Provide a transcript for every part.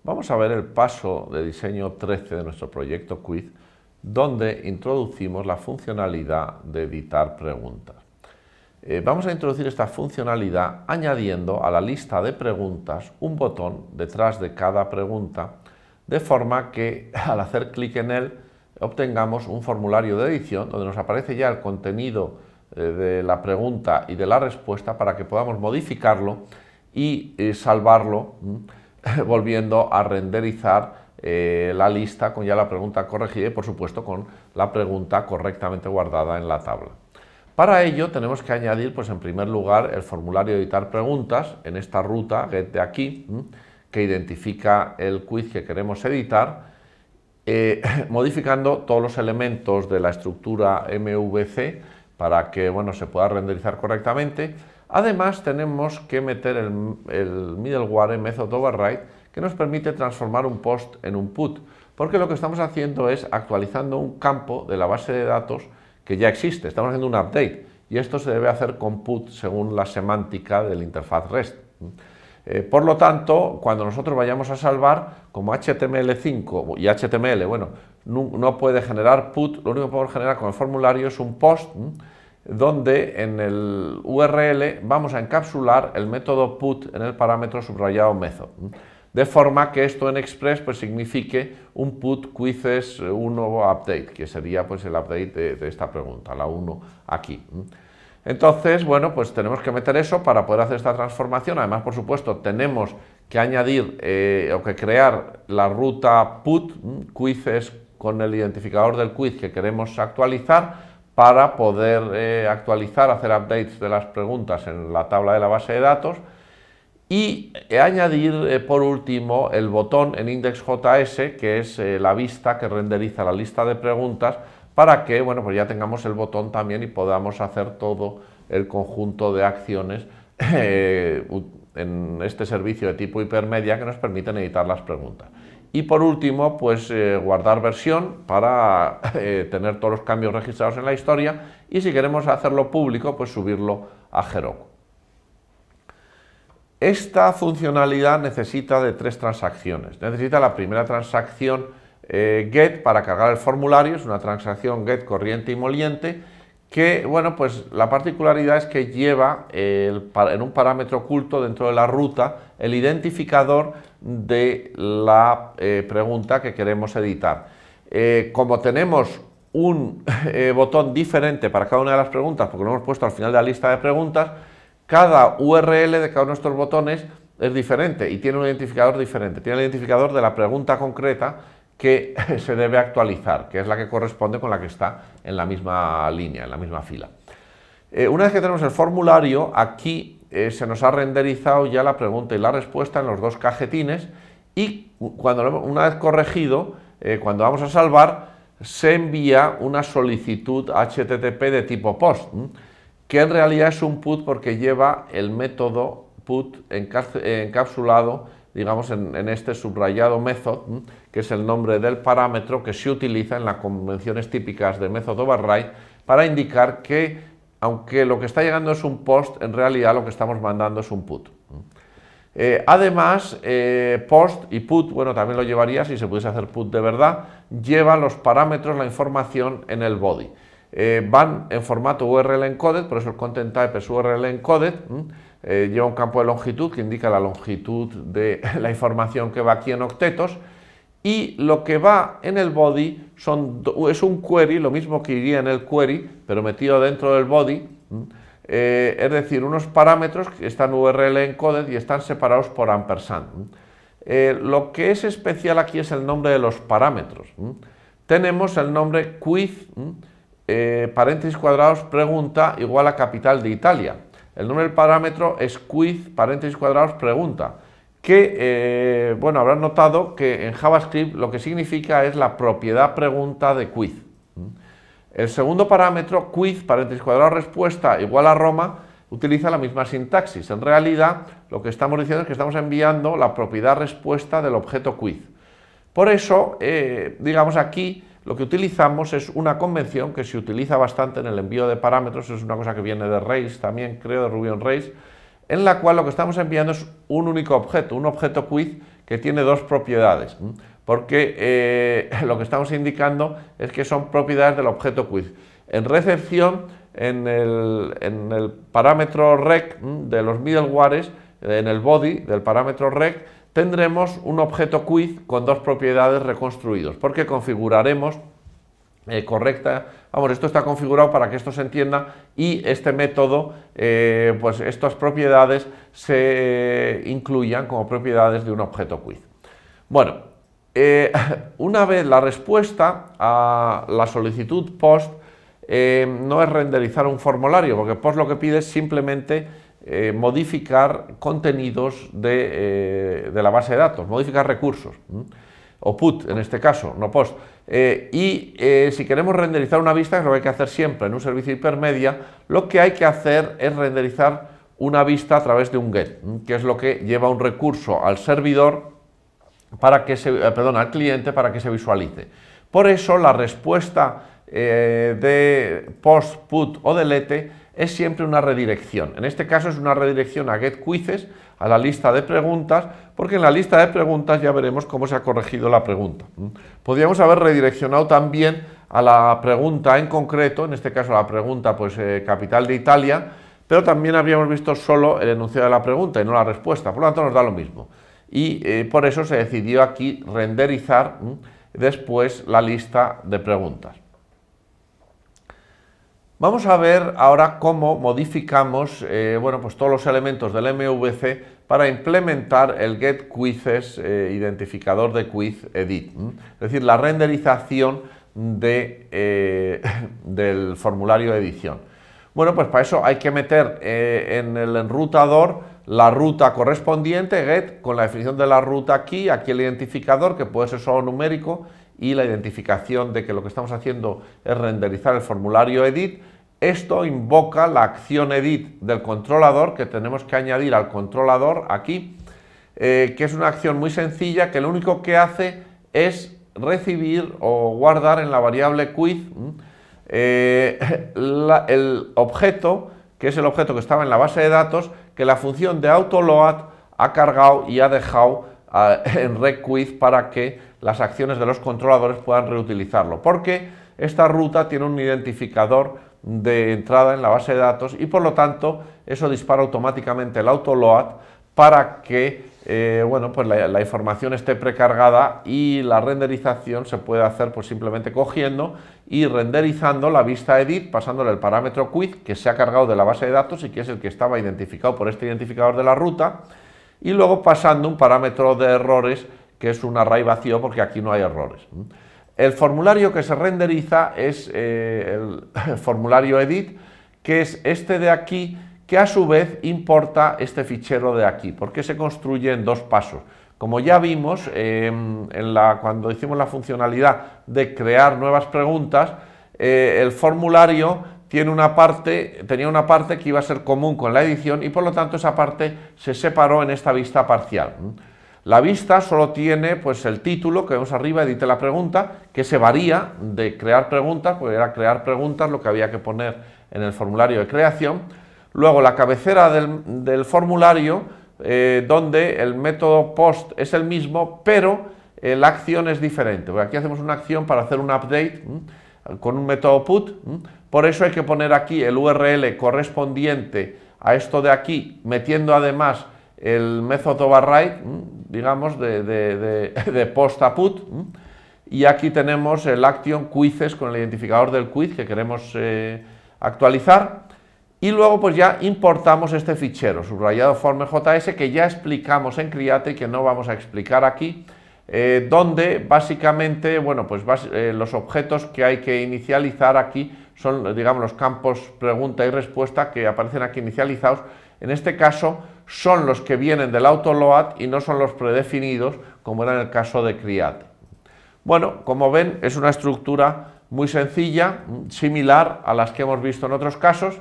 Vamos a ver el paso de diseño 13 de nuestro proyecto Quiz, donde introducimos la funcionalidad de editar preguntas. Vamos a introducir esta funcionalidad añadiendo a la lista de preguntas un botón detrás de cada pregunta, de forma que al hacer clic en él obtengamos un formulario de edición donde nos aparece ya el contenido de la pregunta y de la respuesta para que podamos modificarlo y salvarlo volviendo a renderizar la lista con ya la pregunta corregida y por supuesto con la pregunta correctamente guardada en la tabla. Para ello tenemos que añadir pues en primer lugar el formulario de editar preguntas en esta ruta get de aquí que identifica el quiz que queremos editar, modificando todos los elementos de la estructura MVC para que se pueda renderizar correctamente. Además tenemos que meter el middleware method override que nos permite transformar un post en un put, porque lo que estamos haciendo es actualizando un campo de la base de datos que ya existe, estamos haciendo un update y esto se debe hacer con put según la semántica del interfaz REST. Por lo tanto, cuando nosotros vayamos a salvar, como HTML5 y HTML, no puede generar put, lo único que podemos generar con el formulario es un post donde en el URL vamos a encapsular el método put en el parámetro subrayado method, de forma que esto en Express pues signifique un put quizzes 1 update, que sería pues el update de esta pregunta, la 1 aquí. Entonces, pues tenemos que meter eso para poder hacer esta transformación. Además, por supuesto, tenemos que añadir o que crear la ruta put, quizzes con el identificador del quiz que queremos actualizar, para poder actualizar, hacer updates de las preguntas en la tabla de la base de datos y añadir por último el botón en index.js, que es la vista que renderiza la lista de preguntas, para que pues ya tengamos el botón también y podamos hacer todo el conjunto de acciones en este servicio de tipo hipermedia que nos permiten editar las preguntas. Y por último, pues guardar versión para tener todos los cambios registrados en la historia y si queremos hacerlo público, pues subirlo a Heroku. Esta funcionalidad necesita de 3 transacciones. Necesita la primera transacción get para cargar el formulario, es una transacción get corriente y moliente que, pues la particularidad es que lleva en un parámetro oculto dentro de la ruta el identificador de la pregunta que queremos editar. Como tenemos un botón diferente para cada una de las preguntas, porque lo hemos puesto al final de la lista de preguntas, cada URL de cada uno de estos botones es diferente y tiene un identificador diferente. Tiene el identificador de la pregunta concreta que se debe actualizar, que es la que corresponde con la que está en la misma línea, en la misma fila. Una vez que tenemos el formulario, aquí se nos ha renderizado ya la pregunta y la respuesta en los 2 cajetines y una vez corregido, cuando vamos a salvar, se envía una solicitud HTTP de tipo POST, que en realidad es un put porque lleva el método put encapsulado, digamos, en este subrayado method, que es el nombre del parámetro que se utiliza en las convenciones típicas de method override para indicar que, aunque lo que está llegando es un post, en realidad lo que estamos mandando es un put. Además, post y put, también lo llevaría si se pudiese hacer put de verdad, llevan los parámetros, la información en el body. Van en formato URL encoded, por eso el content type es URL encoded, lleva un campo de longitud que indica la longitud de la información que va aquí en octetos y lo que va en el body es un query, lo mismo que iría en el query, pero metido dentro del body, es decir, unos parámetros que están URL encoded y están separados por ampersand. Lo que es especial aquí es el nombre de los parámetros. Tenemos el nombre quiz, paréntesis cuadrados, pregunta igual a capital de Italia. El nombre del parámetro es quiz, paréntesis cuadrados, pregunta, que, habrán notado que en JavaScript lo que significa es la propiedad pregunta de quiz. El segundo parámetro, quiz, paréntesis cuadrados, respuesta igual a Roma, utiliza la misma sintaxis. En realidad, lo que estamos diciendo es que estamos enviando la propiedad respuesta del objeto quiz. Por eso, digamos aquí, lo que utilizamos es una convención que se utiliza bastante en el envío de parámetros, es una cosa que viene de Rails también, creo, de Ruby on Rails, en la cual lo que estamos enviando es un único objeto, un objeto quiz que tiene dos propiedades, porque lo que estamos indicando es que son propiedades del objeto quiz. En recepción, en el parámetro rec de los middlewares, en el body del parámetro rec, tendremos un objeto quiz con dos propiedades reconstruidos, porque configuraremos esto está configurado para que esto se entienda y este método, pues estas propiedades se incluyan como propiedades de un objeto quiz. Bueno, una vez la respuesta a la solicitud POST no es renderizar un formulario, porque POST lo que pide es simplemente modificar contenidos de la base de datos, modificar recursos, o PUT en este caso, no POST. Si queremos renderizar una vista, que es lo que hay que hacer siempre en un servicio hipermedia, lo que hay que hacer es renderizar una vista a través de un GET, que es lo que lleva un recurso al servidor para que al cliente para que se visualice. Por eso la respuesta de POST, PUT o DELETE es siempre una redirección. En este caso es una redirección a getQuizzes, a la lista de preguntas, porque en la lista de preguntas ya veremos cómo se ha corregido la pregunta. Podríamos haber redireccionado también a la pregunta en concreto, en este caso la pregunta capital de Italia, pero también habríamos visto solo el enunciado de la pregunta y no la respuesta, por lo tanto nos da lo mismo. Y por eso se decidió aquí renderizar después la lista de preguntas. Vamos a ver ahora cómo modificamos todos los elementos del MVC para implementar el getQuizzes identificador de quiz edit, es decir, la renderización del formulario de edición. Bueno, pues para eso hay que meter en el enrutador la ruta correspondiente, get, con la definición de la ruta aquí el identificador, que puede ser solo numérico, y la identificación de que lo que estamos haciendo es renderizar el formulario edit. Esto invoca la acción edit del controlador que tenemos que añadir al controlador aquí, que es una acción muy sencilla que lo único que hace es recibir o guardar en la variable quiz el objeto, que es el objeto que estaba en la base de datos, que la función de autoload ha cargado y ha dejado en recquiz para que las acciones de los controladores puedan reutilizarlo, porque esta ruta tiene un identificador de entrada en la base de datos y por lo tanto eso dispara automáticamente el autoload para que la información esté precargada y la renderización se puede hacer simplemente cogiendo y renderizando la vista edit, pasándole el parámetro quiz que se ha cargado de la base de datos y que es el que estaba identificado por este identificador de la ruta, y luego pasando un parámetro de errores que es un array vacío porque aquí no hay errores. El formulario que se renderiza es el formulario edit, que es este de aquí, que a su vez importa este fichero de aquí, porque se construye en dos pasos. Como ya vimos cuando hicimos la funcionalidad de crear nuevas preguntas, el formulario tenía una parte que iba a ser común con la edición y por lo tanto esa parte se separó en esta vista parcial. La vista solo tiene el título que vemos arriba, edite la pregunta, que se varía de crear preguntas, porque era crear preguntas lo que había que poner en el formulario de creación. Luego la cabecera del formulario, donde el método POST es el mismo, pero la acción es diferente. Porque aquí hacemos una acción para hacer un update con un método put. Por eso hay que poner aquí el URL correspondiente a esto de aquí, metiendo además el método override, digamos, de post a put. Y aquí tenemos el action quizzes con el identificador del quiz que queremos actualizar. Y luego ya importamos este fichero, subrayado form.js, que ya explicamos en Create y que no vamos a explicar aquí, donde básicamente, los objetos que hay que inicializar aquí son, digamos, los campos pregunta y respuesta que aparecen aquí inicializados. En este caso son los que vienen del autoload y no son los predefinidos, como era en el caso de Create. Bueno, como ven, es una estructura muy sencilla, similar a las que hemos visto en otros casos.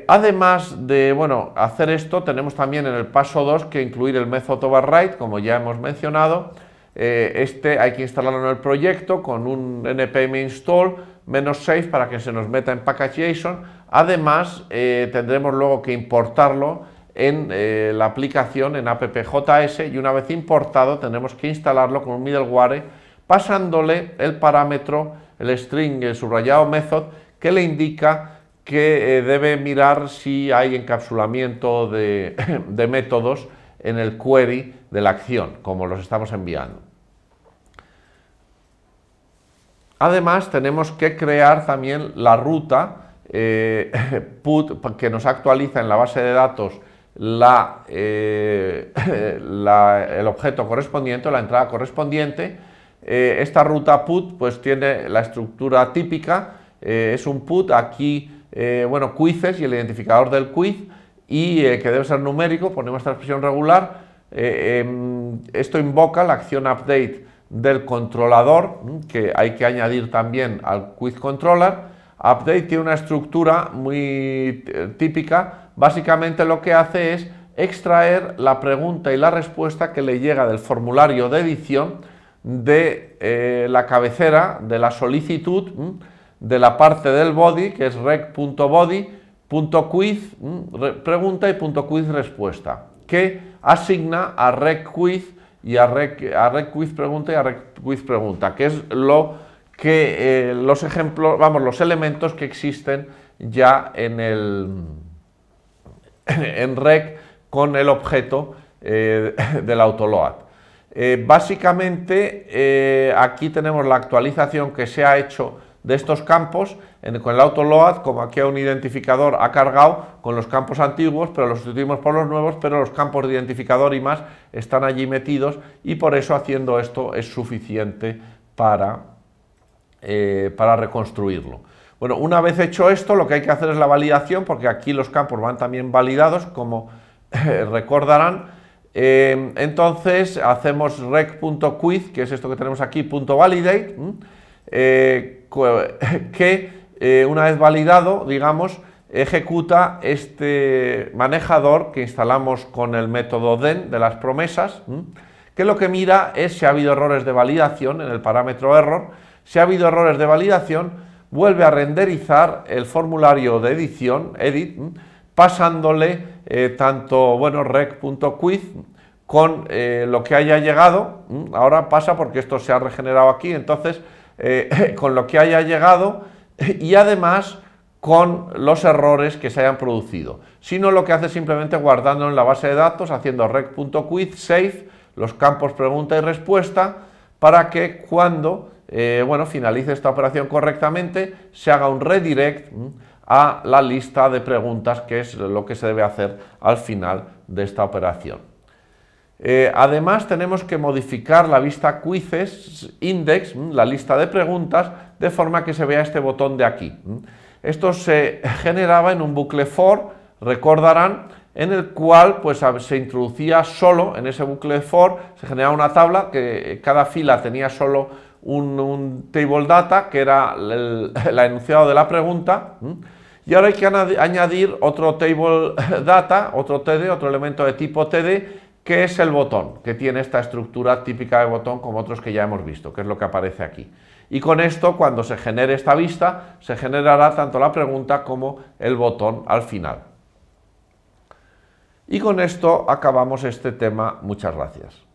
Además de hacer esto, tenemos también en el paso 2 que incluir el método override, como ya hemos mencionado. Hay que instalarlo en el proyecto con un npm install -save para que se nos meta en package.json. Además, tendremos luego que importarlo en la aplicación en app.js, y una vez importado tenemos que instalarlo con un middleware pasándole el parámetro, el string, el subrayado method, que le indica que debe mirar si hay encapsulamiento de métodos en el query de la acción, como los estamos enviando. Además, tenemos que crear también la ruta put, que nos actualiza en la base de datos el objeto correspondiente, la entrada correspondiente. Esta ruta put pues tiene la estructura típica, es un put, aquí bueno, quizzes y el identificador del quiz, y que debe ser numérico, ponemos esta expresión regular. Esto invoca la acción update del controlador, que hay que añadir también al quiz controller. Update tiene una estructura muy típica, básicamente lo que hace es extraer la pregunta y la respuesta que le llega del formulario de edición de la cabecera de la solicitud, de la parte del body, que es rec.body.quiz pregunta y .quiz respuesta, que asigna a rec.quiz y a rec.quiz pregunta y a rec.quiz pregunta, que es lo que los ejemplos, vamos, los elementos que existen ya en rec con el objeto del autoload. Básicamente aquí tenemos la actualización que se ha hecho de estos campos. Con el autoload, como aquí hay un identificador, ha cargado con los campos antiguos, pero los sustituimos por los nuevos, pero los campos de identificador y más están allí metidos, y por eso haciendo esto es suficiente para reconstruirlo. Bueno, una vez hecho esto, lo que hay que hacer es la validación, porque aquí los campos van también validados, como recordarán. Entonces hacemos rec.quiz, que es esto que tenemos aquí, .validate, que una vez validado, digamos, ejecuta este manejador que instalamos con el método then de las promesas, que lo que mira es si ha habido errores de validación en el parámetro error. Si ha habido errores de validación, vuelve a renderizar el formulario de edición, edit, pasándole tanto, bueno, rec.quiz con lo que haya llegado. Ahora pasa porque esto se ha regenerado aquí, entonces con lo que haya llegado, y además con los errores que se hayan producido. Si no, lo que hace es simplemente guardándolo en la base de datos, haciendo rec.quiz save los campos pregunta y respuesta, para que cuando bueno, finalice esta operación correctamente, se haga un redirect a la lista de preguntas, que es lo que se debe hacer al final de esta operación. Además, tenemos que modificar la vista quizzes index, la lista de preguntas, de forma que se vea este botón de aquí. Esto se generaba en un bucle for, recordarán, en el cual pues se introducía solo, en ese bucle for, se generaba una tabla, que cada fila tenía solo un table data, que era el enunciado de la pregunta, y ahora hay que añadir otro table data, otro TD, otro elemento de tipo TD, que es el botón, que tiene esta estructura típica de botón, como otros que ya hemos visto, que es lo que aparece aquí. Y con esto, cuando se genere esta vista, se generará tanto la pregunta como el botón al final. Y con esto acabamos este tema. Muchas gracias.